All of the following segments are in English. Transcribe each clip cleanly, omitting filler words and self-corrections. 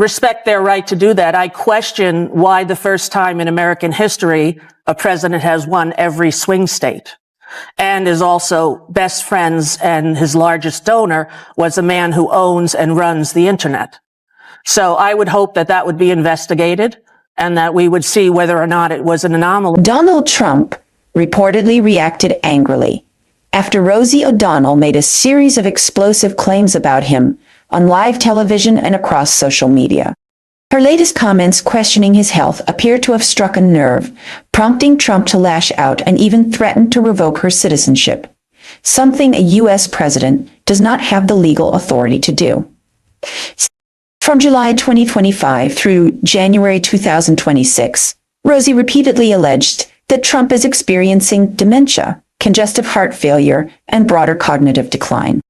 respect their right to do that. I question why the first time in American history a president has won every swing state and is also best friends, and his largest donor was a man who owns and runs the internet. So I would hope that that would be investigated and that we would see whether or not it was an anomaly. Donald Trump reportedly reacted angrily after Rosie O'Donnell made a series of explosive claims about him on live television and across social media. Her latest comments questioning his health appear to have struck a nerve, prompting Trump to lash out and even threaten to revoke her citizenship, something a U.S. president does not have the legal authority to do. From July 2025 through January 2026, Rosie repeatedly alleged that Trump is experiencing dementia, congestive heart failure, and broader cognitive decline.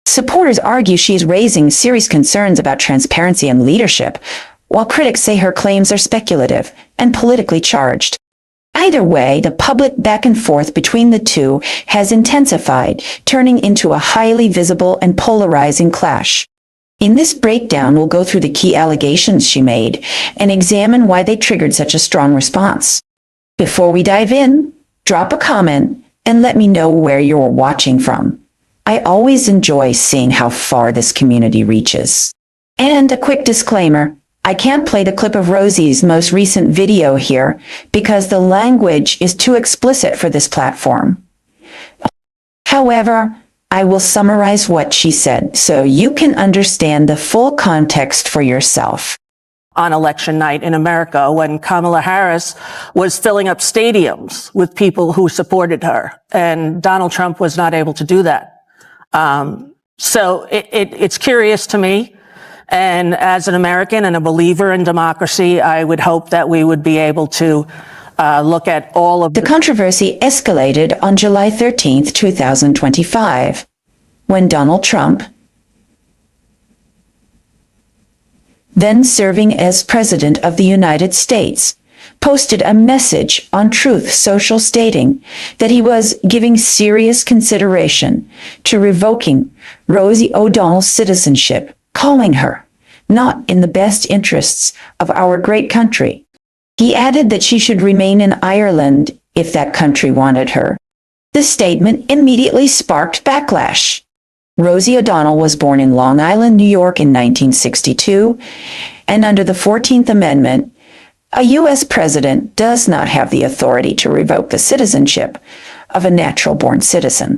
Supporters argue she is raising serious concerns about transparency and leadership, while critics say her claims are speculative and politically charged. Either way, the public back and forth between the two has intensified, turning into a highly visible and polarizing clash. In this breakdown, we'll go through the key allegations she made and examine why they triggered such a strong response. Before we dive in, drop a comment and let me know where you're watching from. I always enjoy seeing how far this community reaches. And a quick disclaimer, I can't play the clip of Rosie's most recent video here because the language is too explicit for this platform. However, I will summarize what she said so you can understand the full context for yourself. On election night in America, when Kamala Harris was filling up stadiums with people who supported her, and Donald Trump was not able to do that. So it's curious to me. And as an American and a believer in democracy, I would hope that we would be able to look at all of the controversy escalated on July 13th, 2025, when Donald Trump, then serving as President of the United States, posted a message on Truth Social stating that he was giving serious consideration to revoking Rosie O'Donnell's citizenship, calling her not in the best interests of our great country. He added that she should remain in Ireland if that country wanted her. This statement immediately sparked backlash. Rosie O'Donnell was born in Long Island, New York in 1962, and under the 14th Amendment, a U.S. president does not have the authority to revoke the citizenship of a natural-born citizen.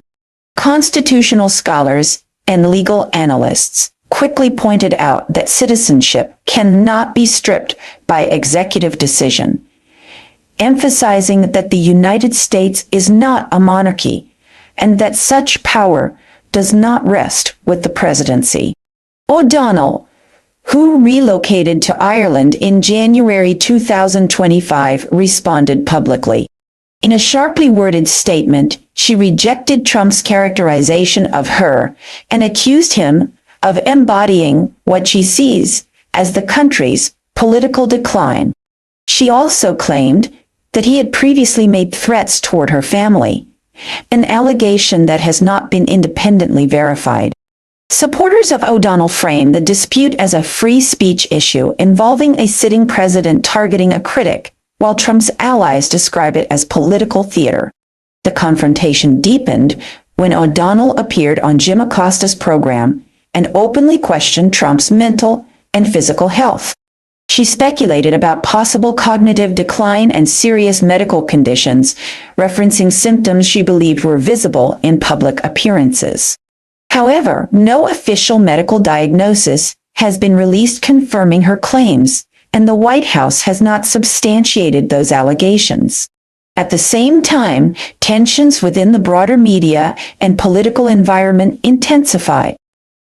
Constitutional scholars and legal analysts quickly pointed out that citizenship cannot be stripped by executive decision, emphasizing that the United States is not a monarchy and that such power does not rest with the presidency. O'Donnell, who relocated to Ireland in January 2025, responded publicly. In a sharply worded statement, she rejected Trump's characterization of her and accused him of embodying what she sees as the country's political decline. She also claimed that he had previously made threats toward her family, an allegation that has not been independently verified. Supporters of O'Donnell frame the dispute as a free speech issue involving a sitting president targeting a critic, while Trump's allies describe it as political theater. The confrontation deepened when O'Donnell appeared on Jim Acosta's program and openly questioned Trump's mental and physical health. She speculated about possible cognitive decline and serious medical conditions, referencing symptoms she believed were visible in public appearances. However, no official medical diagnosis has been released confirming her claims, and the White House has not substantiated those allegations. At the same time, tensions within the broader media and political environment intensified.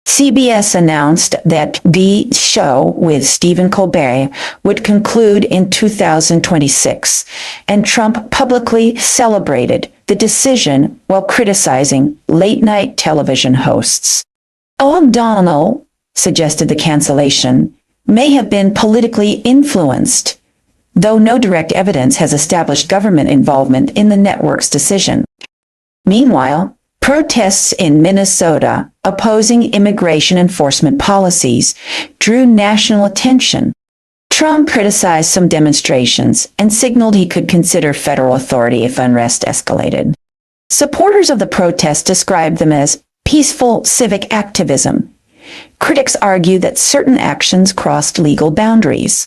CBS announced that the show with Stephen Colbert would conclude in 2026, and Trump publicly celebrated the decision while criticizing late-night television hosts. O'Donnell suggested the cancellation may have been politically influenced, though no direct evidence has established government involvement in the network's decision. Meanwhile, Protests in Minnesota opposing immigration enforcement policies drew national attention. Trump criticized some demonstrations and signaled he could consider federal authority if unrest escalated. Supporters of the protest described them as peaceful civic activism. Critics argue that certain actions crossed legal boundaries.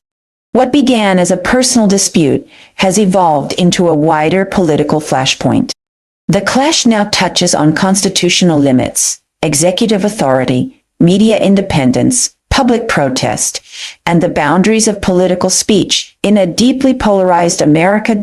What began as a personal dispute has evolved into a wider political flashpoint. The clash now touches on constitutional limits, executive authority, media independence, public protest, and the boundaries of political speech in a deeply polarized America.